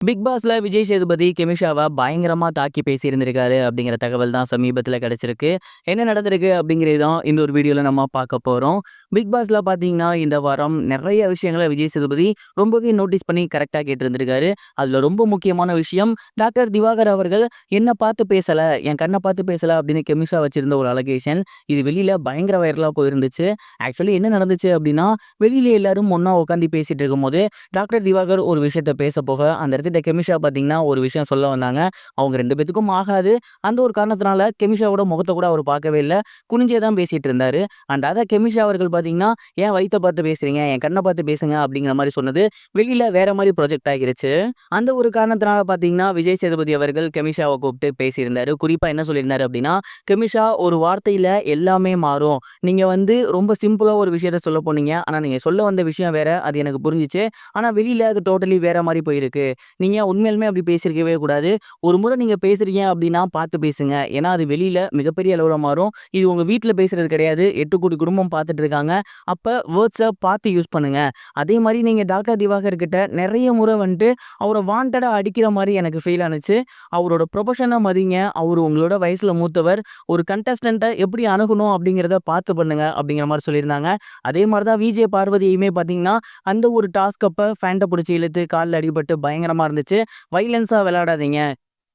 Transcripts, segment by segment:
Big பாஸ்ல விஜய் சேதுபதி கெமிஷாவ பயங்கரமா தாக்கி பேசியிருந்திருக்காரு அப்படிங்கிற தகவல் தான் சமீபத்துல கிடைச்சிருக்கு. என்ன நடந்திருக்கு அப்படிங்கிறது தான் இந்த ஒரு வீடியோல நம்ம பார்க்க போறோம். பிக் பாஸ்ல பார்த்தீங்கன்னா, இந்த வாரம் நெறைய விஷயங்கள விஜய் சேதுபதி ரொம்பவே நோட்டீஸ் பண்ணி கரெக்ட்டா கேட்டிருந்திருக்காரு. அதுல ரொம்ப முக்கியமான விஷயம், டாக்டர் திவாகர் அவர்கள் என்ன பார்த்து பேசல, என் கண்ண பார்த்து பேசல அப்படின்னு கெமிஷா வச்சிருந்த ஒரு அலிகேஷன். இது வெளியில பயங்கர வைரலா போயிருந்துச்சு. ஆக்சுவலி என்ன நடந்துச்சு அப்படின்னா, வெளியில எல்லாரும் ஒண்ணா உட்காந்து பேசிட்டு இருக்கும்போது, டாக்டர் திவாகர் ஒரு விஷயத்த பேச போக, அந்த இடத்துல கெமிஷா பார்த்தீங்கன்னா, ஒரு விஷயம் சொல்ல வந்தாங்க. அவங்க 2 பேத்துக்கும் ஆகாது. அந்த ஒரு காரணத்தினால கெமிஷாவோட முகத்த கூட அவரு பார்க்கவே இல்ல. குனிஞ்சே தான் பேசிட்டு இருந்தாரு. அண்ட் அத கெமிஷா அவர்கள் பார்த்தீங்கன்னா, "ஏன் வயித்த பார்த்து பேசுறீங்க? என் கண்ண பார்த்து பேசுங்க." அப்படிங்கிற மாரி சொன்னது வெளியில வேற மாரி ப்ரொஜெக்ட் ஆகிருச்சு. அந்த ஒரு காரணத்தினால பார்த்தீங்கன்னா, விஜய் சேதுபதி அவர்கள் கெமிஷாவ கூப்பிட்டு பேசியிருந்தாரு. குறிப்பா என்ன சொல்லியிருந்தாரு அப்படின்னா, "கெமிஷா, ஒரு வார்த்தையில எல்லாமே மாறும். நீங்க வந்து ரொம்ப சிம்பிளா ஒரு விஷயத்த சொல்ல போனீங்க. ஆனா நீங்க சொல்ல வந்த விஷயம் வேற. அது எனக்கு புரிஞ்சுச்சு. ஆனா வெளியில அது டோட்டலி வேற மாரி போயிருக்கு. நீங்க உண்மையாலுமே அப்படி பேசியிருக்கவே கூடாது. ஒரு முறை நீங்க பேசுறீங்க அப்படின்னா பார்த்து பேசுங்க. ஏன்னா அது வெளியில மிகப்பெரிய அளவுல மாறும். இது உங்க வீட்ல பேசுறது கிடையாது. 8,00,00,000 குடும்பம் பார்த்துட்டு இருக்காங்க. அப்ப வேர்ட்ஸ பார்த்து யூஸ் பண்ணுங்க. அதே மாரி நீங்க டாக்டர் திவாகர் கிட்ட நெறைய முறை வந்துட்டு அவர வாண்டடா அடிக்கிற மாரி எனக்கு ஃபீல் ஆனுச்சு. அவரோட ப்ரொஃபஷன மதிங்க. அவரு உங்களோட வயசுல மூத்தவர். ஒரு கண்டஸ்டன்ட்ட எப்படி அணுகணும் அப்படிங்கிறத பார்த்து பண்ணுங்க." அப்படிங்கிற மாரி சொல்லியிருந்தாங்க. அதே மாரி தான் விஜே பார்வதியுமே பார்த்தீங்கன்னா, அந்த ஒரு டாஸ்க் அப்ப ஃபேண்ட்ட புடிச்சு இழுத்து கால்ல அடிபட்டு பயங்கரமா இருந்துச்சு. வைலன்ஸா விளையாடாதீங்க.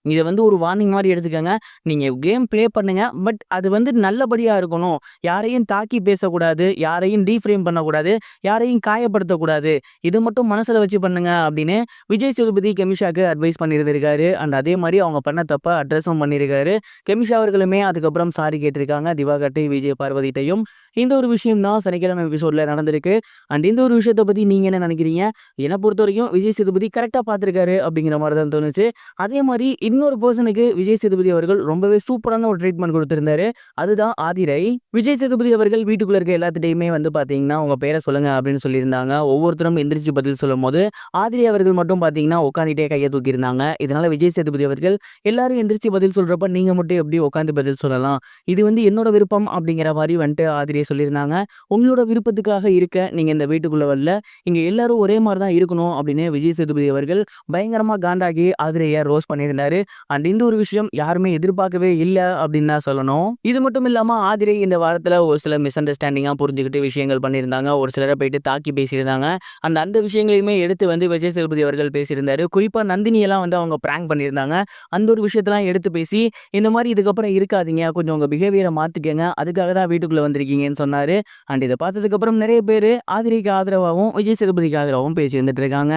இத வந்து ஒரு வார்னிங் மாரி எடுத்துக்கங்க. நீங்க கேம் ப்ளே பண்ணுங்க. பட் அது வந்து நல்லபடியா இருக்கணும். யாரையும் தாக்கி பேசக்கூடாது. யாரையும் டீஃப்ரேம் பண்ணக்கூடாது. யாரையும் காயப்படுத்தக்கூடாது. இத மட்டும் மனசுல வச்சு பண்ணுங்க அப்படின்னு விஜய் சேதுபதி கெமிஷாக்கு அட்வைஸ் பண்ணியிருந்திருக்காரு. அண்ட் அதே மாரி அவங்க பண்ண தப்ப அட்ரஸும் பண்ணியிருக்காரு. கெமிஷா அவர்களுமே அதுக்கப்புறம் சாரி கேட்டிருக்காங்க. திவாகர்ட்டயும், விஜய் பார்வதிட்டயும். இந்த ஒரு விஷயம் தான் சனிக்கிழமை எபிசோட்ல நடந்திருக்கு. அண்ட் இந்த ஒரு விஷயத்த பத்தி நீங்க என்ன நினைக்கிறீங்க? என்ன பொறுத்தவரைக்கும் விஜய் சேதுபதி கரெக்ட்டா பார்த்துருக்காரு அப்படிங்கிற மாரி தான் தோணுச்சு. அதே மாரி இன்னொரு பெர்சனுக்கு விஜய் சேதுபதி அவர்கள் ரொம்பவே சூப்பரான ஒரு ட்ரீட்மெண்ட் குடுத்திருந்தாரு. அதுதான் ஆதிரை. விஜய் சேதுபதி அவர்கள் வீட்டுக்குள்ள இருக்க எல்லாத்துட்டயுமே வந்து பார்த்தீங்கன்னா, "உங்க பேர சொல்லுங்க" அப்படின்னு சொல்லியிருந்தாங்க. ஒவ்வொருத்தரும் எந்திரிச்சு பதில் சொல்லும்போது, ஆதிரை அவர்கள் மட்டும் பார்த்தீங்கன்னா, உட்காந்துட்டே கைய தூக்கியிருந்தாங்க. இதனால விஜய் சேதுபதி அவர்கள், "எல்லாரும் எந்திரிச்சு பதில் சொல்றப்ப நீங்க மட்டும் எப்படி உட்காந்து பதில் சொல்லலாம்? இது வந்து என்னோட விருப்பம்." அப்படிங்கிற மாரி வந்துட்டு ஆதிரை சொல்லியிருந்தாங்க. "உங்களோட விருப்பத்துக்காக இருக்க நீங்க இந்த வீட்டுக்குள்ள வரல. இங்க எல்லாரும் ஒரே மாரி தான் இருக்கணும்." அப்படின்னு விஜய் சேதுபதி அவர்கள் பயங்கரமா காண்டாகி ஆதிரைய ரோஸ்ட் பண்ணியிருந்தாரு. அண்ட் இந்த ஒரு விஷயம் யாருமே எதிர்பார்க்கவே இல்ல அப்படின்னு தான் சொல்லணும். இது மட்டும் இல்லாம ஆதிரை இந்த வாரத்துல ஒரு சில மிஸ் அண்டர்ஸ்டாண்டிங்கா புரிஞ்சுகிட்டு விஷயங்கள் பண்ணியிருந்தாங்க. ஒரு சிலர போயிட்டு தாக்கி பேசியிருந்தாங்க. அந்த விஷயங்களையுமே எடுத்து வந்து விஜய் சேதுபதி அவர்கள் பேசியிருந்தாரு. குறிப்பா நந்தினியெல்லாம் வந்து அவங்க பிராங்க் பண்ணியிருந்தாங்க. அந்த ஒரு விஷயத்தலாம் எடுத்து பேசி, இந்த மாரி இதுக்கப்புறம் இருக்காதீங்க. கொஞ்சம் உங்க பிஹேவியர மாத்திக்கங்க. அதுக்காக தான் வீட்டுக்குள்ள வந்திருக்கீங்கன்னு சொன்னாரு. அண்ட் இத பார்த்ததுக்கு அப்புறம் நெறைய பேரு ஆதிரைக்கு ஆதரவாவும், விஜய் சேதுபதிக்கு ஆதரவாவும் பேசி வந்துட்டு இருக்காங்க.